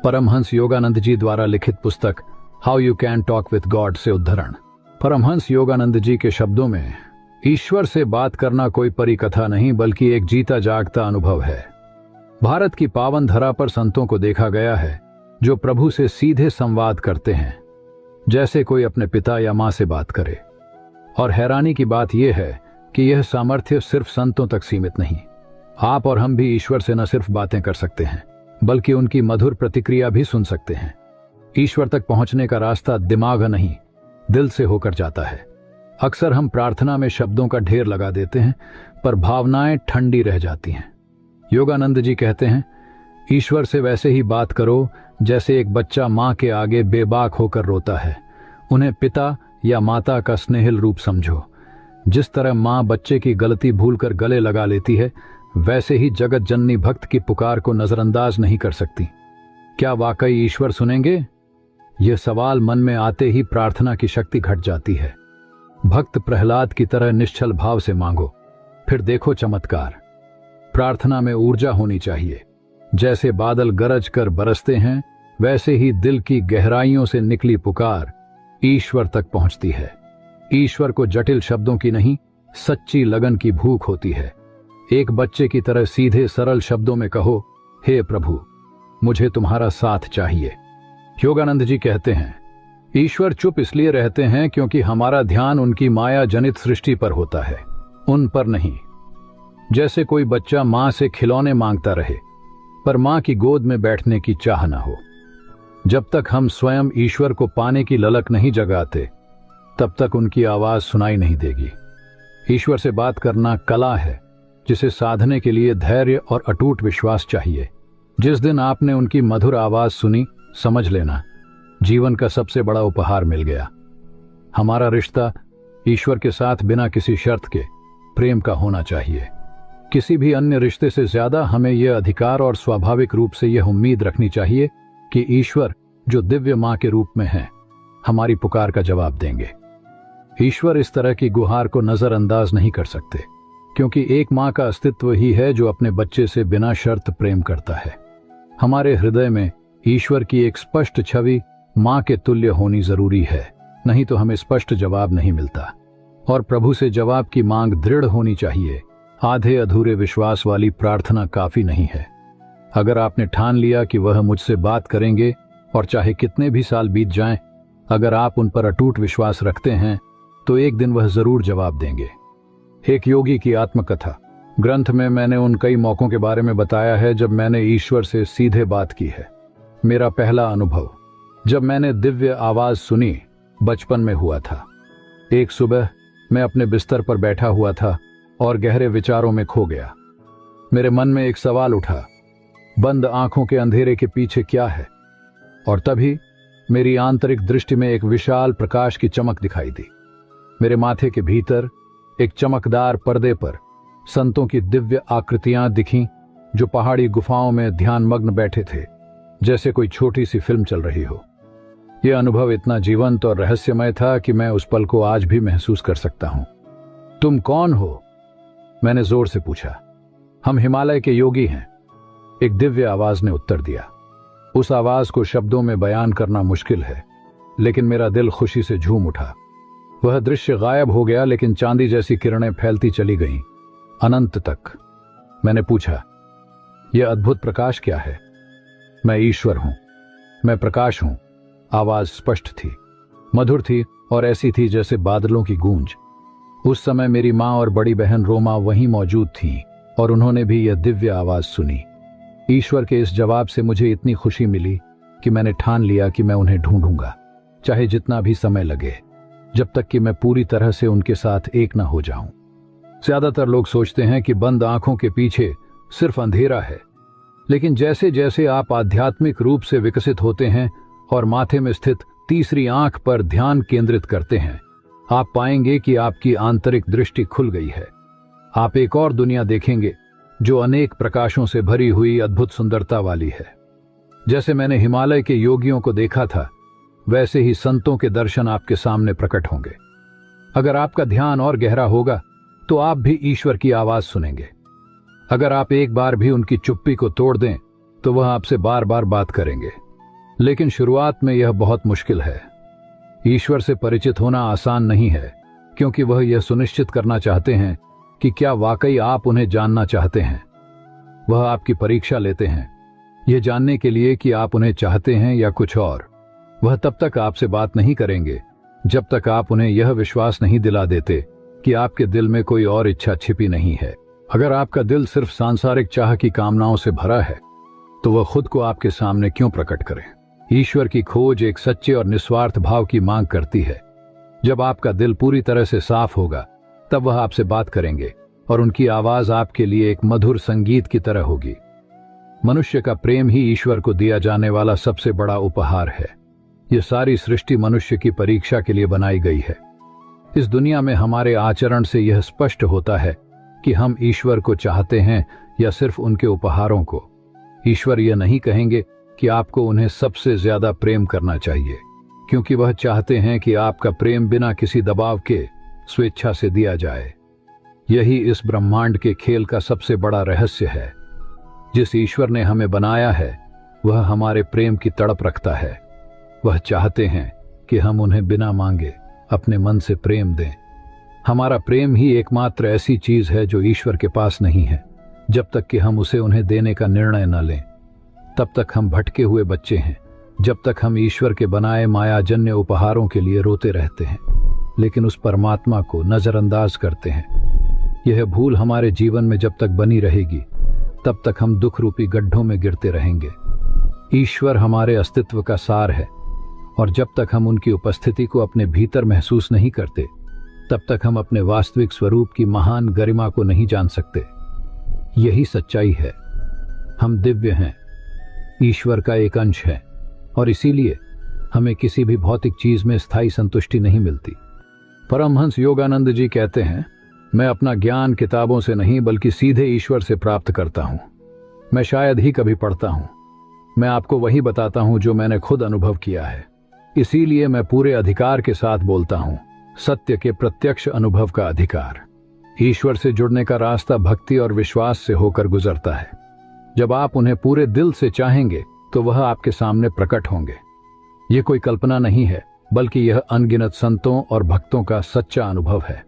परमहंस योगानंद जी द्वारा लिखित पुस्तक how you can talk with God से उद्धरण। परमहंस योगानंद जी के शब्दों में ईश्वर से बात करना कोई परी कथा नहीं बल्कि एक जीता जागता अनुभव है। भारत की पावन धरा पर संतों को देखा गया है जो प्रभु से सीधे संवाद करते हैं, जैसे कोई अपने पिता या मां से बात करे। और हैरानी की बात यह है कि यह सामर्थ्य सिर्फ संतों तक सीमित नहीं। आप और हम भी ईश्वर से न सिर्फ बातें कर सकते हैं बल्कि उनकी मधुर प्रतिक्रिया भी सुन सकते हैं। ईश्वर तक पहुंचने का रास्ता दिमाग नहीं, दिल से होकर जाता है। अक्सर हम प्रार्थना में शब्दों का ढेर लगा देते हैं पर भावनाएं ठंडी रह जाती हैं। योगानंद जी कहते हैं, ईश्वर से वैसे ही बात करो जैसे एक बच्चा मां के आगे बेबाक होकर रोता है। उन्हें पिता या माता का स्नेहिल रूप समझो। जिस तरह मां बच्चे की गलती भूलकर गले लगा लेती है, वैसे ही जगत जननी भक्त की पुकार को नजरअंदाज नहीं कर सकती। क्या वाकई ईश्वर सुनेंगे? यह सवाल मन में आते ही प्रार्थना की शक्ति घट जाती है। भक्त प्रहलाद की तरह निश्चल भाव से मांगो, फिर देखो चमत्कार। प्रार्थना में ऊर्जा होनी चाहिए। जैसे बादल गरज कर बरसते हैं, वैसे ही दिल की गहराइयों से निकली पुकार ईश्वर तक पहुंचती है। ईश्वर को जटिल शब्दों की नहीं, सच्ची लगन की भूख होती है। एक बच्चे की तरह सीधे सरल शब्दों में कहो, हे प्रभु, मुझे तुम्हारा साथ चाहिए। योगानंद जी कहते हैं, ईश्वर चुप इसलिए रहते हैं क्योंकि हमारा ध्यान उनकी माया जनित सृष्टि पर होता है, उन पर नहीं। जैसे कोई बच्चा मां से खिलौने मांगता रहे पर मां की गोद में बैठने की चाह न हो। जब तक हम स्वयं ईश्वर को पाने की ललक नहीं जगाते, तब तक उनकी आवाज सुनाई नहीं देगी। ईश्वर से बात करना कला है जिसे साधने के लिए धैर्य और अटूट विश्वास चाहिए। जिस दिन आपने उनकी मधुर आवाज सुनी, समझ लेना जीवन का सबसे बड़ा उपहार मिल गया। हमारा रिश्ता ईश्वर के साथ बिना किसी शर्त के प्रेम का होना चाहिए। किसी भी अन्य रिश्ते से ज्यादा हमें यह अधिकार और स्वाभाविक रूप से यह उम्मीद रखनी चाहिए कि ईश्वर, जो दिव्य मां के रूप में है, हमारी पुकार का जवाब देंगे। ईश्वर इस तरह की गुहार को नजरअंदाज नहीं कर सकते, क्योंकि एक मां का अस्तित्व ही है जो अपने बच्चे से बिना शर्त प्रेम करता है। हमारे हृदय में ईश्वर की एक स्पष्ट छवि मां के तुल्य होनी जरूरी है, नहीं तो हमें स्पष्ट जवाब नहीं मिलता। और प्रभु से जवाब की मांग दृढ़ होनी चाहिए। आधे अधूरे विश्वास वाली प्रार्थना काफी नहीं है। अगर आपने ठान लिया कि वह मुझसे बात करेंगे, और चाहे कितने भी साल बीत जाएं, अगर आप उन पर अटूट विश्वास रखते हैं तो एक दिन वह जरूर जवाब देंगे। एक योगी की आत्मकथा ग्रंथ में मैंने उन कई मौकों के बारे में बताया है जब मैंने ईश्वर से सीधे बात की है। मेरा पहला अनुभव जब मैंने दिव्य आवाज सुनी बचपन में हुआ था। एक सुबह मैं अपने बिस्तर पर बैठा हुआ था और गहरे विचारों में खो गया। मेरे मन में एक सवाल उठा, बंद आंखों के अंधेरे के पीछे क्या है? और तभी मेरी आंतरिक दृष्टि में एक विशाल प्रकाश की चमक दिखाई दी। मेरे माथे के भीतर एक चमकदार पर्दे पर संतों की दिव्य आकृतियां दिखीं जो पहाड़ी गुफाओं में ध्यानमग्न बैठे थे, जैसे कोई छोटी सी फिल्म चल रही हो। यह अनुभव इतना जीवंत और रहस्यमय था कि मैं उस पल को आज भी महसूस कर सकता हूं। तुम कौन हो? मैंने जोर से पूछा। हम हिमालय के योगी हैं, एक दिव्य आवाज ने उत्तर दिया। उस आवाज को शब्दों में बयान करना मुश्किल है, लेकिन मेरा दिल खुशी से झूम उठा। वह दृश्य गायब हो गया, लेकिन चांदी जैसी किरणें फैलती चली गईं, अनंत तक। मैंने पूछा, यह अद्भुत प्रकाश क्या है? मैं ईश्वर हूं, मैं प्रकाश हूं। आवाज स्पष्ट थी, मधुर थी और ऐसी थी जैसे बादलों की गूंज। उस समय मेरी मां और बड़ी बहन रोमा वहीं मौजूद थीं और उन्होंने भी यह दिव्य आवाज सुनी। ईश्वर के इस जवाब से मुझे इतनी खुशी मिली कि मैंने ठान लिया कि मैं उन्हें ढूंढूंगा, चाहे जितना भी समय लगे, जब तक कि मैं पूरी तरह से उनके साथ एक न हो जाऊं। ज्यादातर लोग सोचते हैं कि बंद आंखों के पीछे सिर्फ अंधेरा है, लेकिन जैसे जैसे आप आध्यात्मिक रूप से विकसित होते हैं और माथे में स्थित तीसरी आंख पर ध्यान केंद्रित करते हैं, आप पाएंगे कि आपकी आंतरिक दृष्टि खुल गई है। आप एक और दुनिया देखेंगे जो अनेक प्रकाशों से भरी हुई अद्भुत सुंदरता वाली है। जैसे मैंने हिमालय के योगियों को देखा था, वैसे ही संतों के दर्शन आपके सामने प्रकट होंगे। अगर आपका ध्यान और गहरा होगा तो आप भी ईश्वर की आवाज सुनेंगे। अगर आप एक बार भी उनकी चुप्पी को तोड़ दें तो वह आपसे बार बार बात करेंगे। लेकिन शुरुआत में यह बहुत मुश्किल है। ईश्वर से परिचित होना आसान नहीं है, क्योंकि वह यह सुनिश्चित करना चाहते हैं कि क्या वाकई आप उन्हें जानना चाहते हैं। वह आपकी परीक्षा लेते हैं, यह जानने के लिए कि आप उन्हें चाहते हैं या कुछ और। वह तब तक आपसे बात नहीं करेंगे जब तक आप उन्हें यह विश्वास नहीं दिला देते कि आपके दिल में कोई और इच्छा छिपी नहीं है। अगर आपका दिल सिर्फ सांसारिक चाह की कामनाओं से भरा है, तो वह खुद को आपके सामने क्यों प्रकट करें। ईश्वर की खोज एक सच्चे और निस्वार्थ भाव की मांग करती है। जब आपका दिल पूरी तरह से साफ होगा, तब वह आपसे बात करेंगे और उनकी आवाज आपके लिए एक मधुर संगीत की तरह होगी। मनुष्य का प्रेम ही ईश्वर को दिया जाने वाला सबसे बड़ा उपहार है। यह सारी सृष्टि मनुष्य की परीक्षा के लिए बनाई गई है। इस दुनिया में हमारे आचरण से यह स्पष्ट होता है कि हम ईश्वर को चाहते हैं या सिर्फ उनके उपहारों को। ईश्वर यह नहीं कहेंगे कि आपको उन्हें सबसे ज्यादा प्रेम करना चाहिए, क्योंकि वह चाहते हैं कि आपका प्रेम बिना किसी दबाव के स्वेच्छा से दिया जाए। यही इस ब्रह्मांड के खेल का सबसे बड़ा रहस्य है। जिस ईश्वर ने हमें बनाया है, वह हमारे प्रेम की तड़प रखता है। वह चाहते हैं कि हम उन्हें बिना मांगे अपने मन से प्रेम दें। हमारा प्रेम ही एकमात्र ऐसी चीज है जो ईश्वर के पास नहीं है। जब तक कि हम उसे उन्हें देने का निर्णय न लें, तब तक हम भटके हुए बच्चे हैं। जब तक हम ईश्वर के बनाए मायाजन्य उपहारों के लिए रोते रहते हैं, लेकिन उस परमात्मा को नजरअंदाज करते हैं। यह भूल हमारे जीवन में जब तक बनी रहेगी, तब तक हम दुख रूपी गड्ढों में गिरते रहेंगे। ईश्वर हमारे अस्तित्व का सार है, और जब तक हम उनकी उपस्थिति को अपने भीतर महसूस नहीं करते, तब तक हम अपने वास्तविक स्वरूप की महान गरिमा को नहीं जान सकते। यही सच्चाई है। हम दिव्य हैं, ईश्वर का एक अंश है, और इसीलिए हमें किसी भी भौतिक चीज में स्थायी संतुष्टि नहीं मिलती। परमहंस योगानंद जी कहते हैं, मैं अपना ज्ञान किताबों से नहीं बल्कि सीधे ईश्वर से प्राप्त करता हूं। मैं शायद ही कभी पढ़ता हूं। मैं आपको वही बताता हूं जो मैंने खुद अनुभव किया है। इसीलिए मैं पूरे अधिकार के साथ बोलता हूं, सत्य के प्रत्यक्ष अनुभव का अधिकार। ईश्वर से जुड़ने का रास्ता भक्ति और विश्वास से होकर गुजरता है। जब आप उन्हें पूरे दिल से चाहेंगे, तो वह आपके सामने प्रकट होंगे। यह कोई कल्पना नहीं है, बल्कि यह अनगिनत संतों और भक्तों का सच्चा अनुभव है।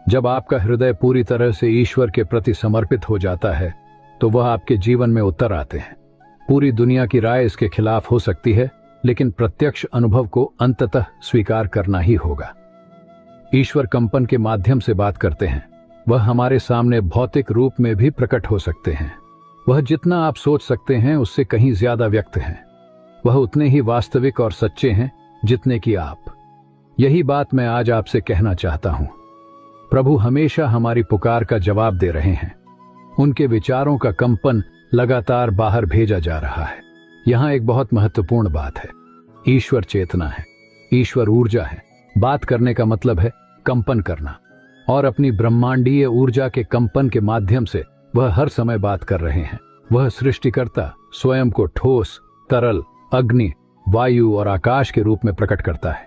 जब आपका हृदय पूरी तरह से ईश्वर के प्रति समर्पित हो जाता है, तो वह आपके जीवन में उतर आते हैं। पूरी दुनिया की राय इसके खिलाफ हो सकती है, लेकिन प्रत्यक्ष अनुभव को अंततः स्वीकार करना ही होगा। ईश्वर कंपन के माध्यम से बात करते हैं। वह हमारे सामने भौतिक रूप में भी प्रकट हो सकते हैं। वह जितना आप सोच सकते हैं उससे कहीं ज्यादा व्यक्त हैं। वह उतने ही वास्तविक और सच्चे हैं जितने कि आप। यही बात मैं आज आपसे कहना चाहता हूं। प्रभु हमेशा हमारी पुकार का जवाब दे रहे हैं। उनके विचारों का कंपन लगातार बाहर भेजा जा रहा है। यहां एक बहुत महत्वपूर्ण बात है। ईश्वर चेतना है, ईश्वर ऊर्जा है। बात करने का मतलब है कंपन करना, और अपनी ब्रह्मांडीय ऊर्जा के कंपन के माध्यम से वह हर समय बात कर रहे हैं। वह सृष्टिकर्ता स्वयं को ठोस, तरल, अग्नि, वायु और आकाश के रूप में प्रकट करता है।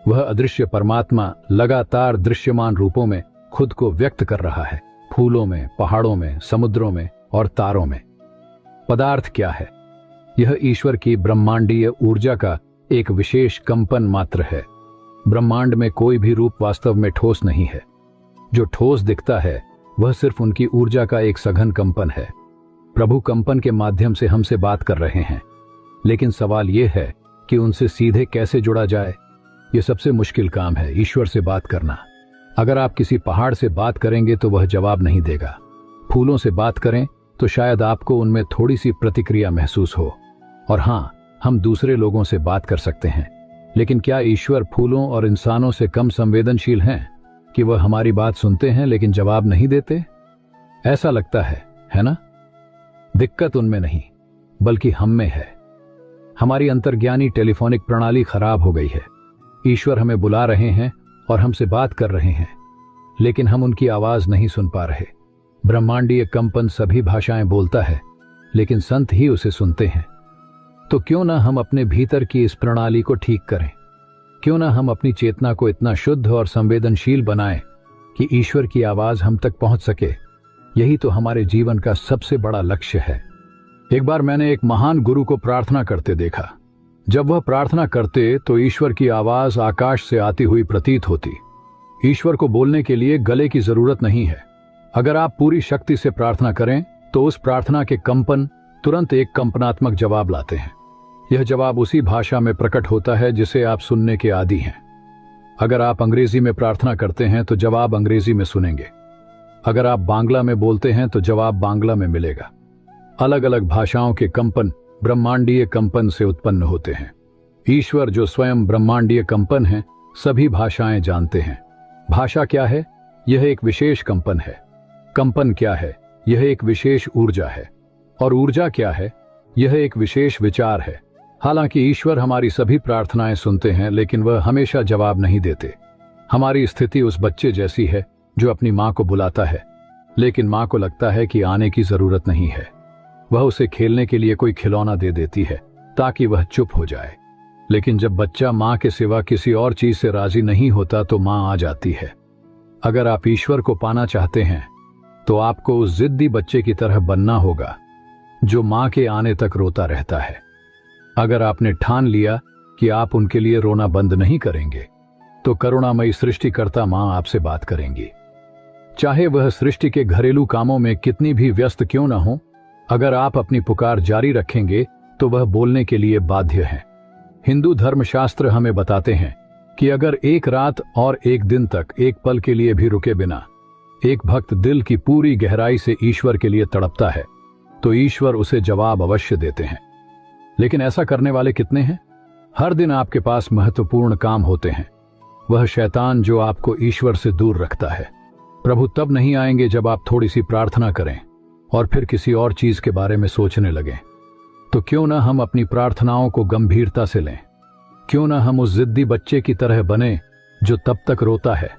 वह अदृश्य परमात्मा लगातार दृश्यमान रूपों में खुद को व्यक्त कर रहा है, फूलों में, पहाड़ों में, समुद्रों में और तारों में। पदार्थ क्या है? यह ईश्वर की ब्रह्मांडीय ऊर्जा का एक विशेष कंपन मात्र है। ब्रह्मांड में कोई भी रूप वास्तव में ठोस नहीं है। जो ठोस दिखता है वह सिर्फ उनकी ऊर्जा का एक सघन कंपन है। प्रभु कंपन के माध्यम से हमसे बात कर रहे हैं, लेकिन सवाल यह है कि उनसे सीधे कैसे जुड़ा जाए। यह सबसे मुश्किल काम है, ईश्वर से बात करना। अगर आप किसी पहाड़ से बात करेंगे तो वह जवाब नहीं देगा। फूलों से बात करें तो शायद आपको उनमें थोड़ी सी प्रतिक्रिया महसूस हो। और हां, हम दूसरे लोगों से बात कर सकते हैं, लेकिन क्या ईश्वर फूलों और इंसानों से कम संवेदनशील हैं कि वह हमारी बात सुनते हैं लेकिन जवाब नहीं देते? ऐसा लगता है ना? दिक्कत उनमें नहीं, बल्कि हम में है। हमारी अंतर्ज्ञानी टेलीफोनिक प्रणाली खराब हो गई है। ईश्वर हमें बुला रहे हैं और हमसे बात कर रहे हैं, लेकिन हम उनकी आवाज नहीं सुन पा रहे। ब्रह्मांडीय कंपन सभी भाषाएं बोलता है, लेकिन संत ही उसे सुनते हैं। तो क्यों ना हम अपने भीतर की इस प्रणाली को ठीक करें? क्यों ना हम अपनी चेतना को इतना शुद्ध और संवेदनशील बनाएं कि ईश्वर की आवाज हम तक पहुंच सके? यही तो हमारे जीवन का सबसे बड़ा लक्ष्य है। एक बार मैंने एक महान गुरु को प्रार्थना करते देखा। जब वह प्रार्थना करते तो ईश्वर की आवाज आकाश से आती हुई प्रतीत होती। ईश्वर को बोलने के लिए गले की जरूरत नहीं है। अगर आप पूरी शक्ति से प्रार्थना करें तो उस प्रार्थना के कंपन तुरंत एक कंपनात्मक जवाब लाते हैं। यह जवाब उसी भाषा में प्रकट होता है जिसे आप सुनने के आदी हैं। अगर आप अंग्रेजी में प्रार्थना करते हैं तो जवाब अंग्रेजी में सुनेंगे। अगर आप बांग्ला में बोलते हैं तो जवाब बांग्ला में मिलेगा। अलग अलग भाषाओं के कंपन ब्रह्मांडीय कंपन से उत्पन्न होते हैं। ईश्वर जो स्वयं ब्रह्मांडीय कंपन है, सभी भाषाएं जानते हैं। भाषा क्या है? यह एक विशेष कंपन है। कंपन क्या है? यह एक विशेष ऊर्जा है। और ऊर्जा क्या है? यह एक विशेष विचार है। हालांकि ईश्वर हमारी सभी प्रार्थनाएं सुनते हैं, लेकिन वह हमेशा जवाब नहीं देते। हमारी स्थिति उस बच्चे जैसी है जो अपनी मां को बुलाता है, लेकिन मां को लगता है कि आने की जरूरत नहीं है। वह उसे खेलने के लिए कोई खिलौना दे देती है ताकि वह चुप हो जाए। लेकिन जब बच्चा मां के सिवा किसी और चीज से राजी नहीं होता तो मां आ जाती है। अगर आप ईश्वर को पाना चाहते हैं तो आपको उस जिद्दी बच्चे की तरह बनना होगा जो मां के आने तक रोता रहता है। अगर आपने ठान लिया कि आप उनके लिए रोना बंद नहीं करेंगे तो करुणामयी सृष्टिकर्ता मां आपसे बात करेंगी। चाहे वह सृष्टि के घरेलू कामों में कितनी भी व्यस्त क्यों न हो, अगर आप अपनी पुकार जारी रखेंगे तो वह बोलने के लिए बाध्य है। हिंदू धर्मशास्त्र हमें बताते हैं कि अगर एक रात और एक दिन तक एक पल के लिए भी रुके बिना एक भक्त दिल की पूरी गहराई से ईश्वर के लिए तड़पता है तो ईश्वर उसे जवाब अवश्य देते हैं। लेकिन ऐसा करने वाले कितने हैं? हर दिन आपके पास महत्वपूर्ण काम होते हैं। वह शैतान जो आपको ईश्वर से दूर रखता है। प्रभु तब नहीं आएंगे जब आप थोड़ी सी प्रार्थना करें और फिर किसी और चीज के बारे में सोचने लगें। तो क्यों ना हम अपनी प्रार्थनाओं को गंभीरता से लें? क्यों ना हम उस जिद्दी बच्चे की तरह बने जो तब तक रोता है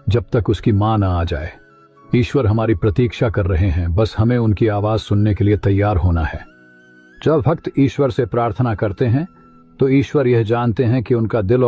जब तक उसकी मां ना आ जाए। ईश्वर हमारी प्रतीक्षा कर रहे हैं, बस हमें उनकी आवाज सुनने के लिए तैयार होना है। जब भक्त ईश्वर से प्रार्थना करते हैं तो ईश्वर यह जानते हैं कि उनका दिल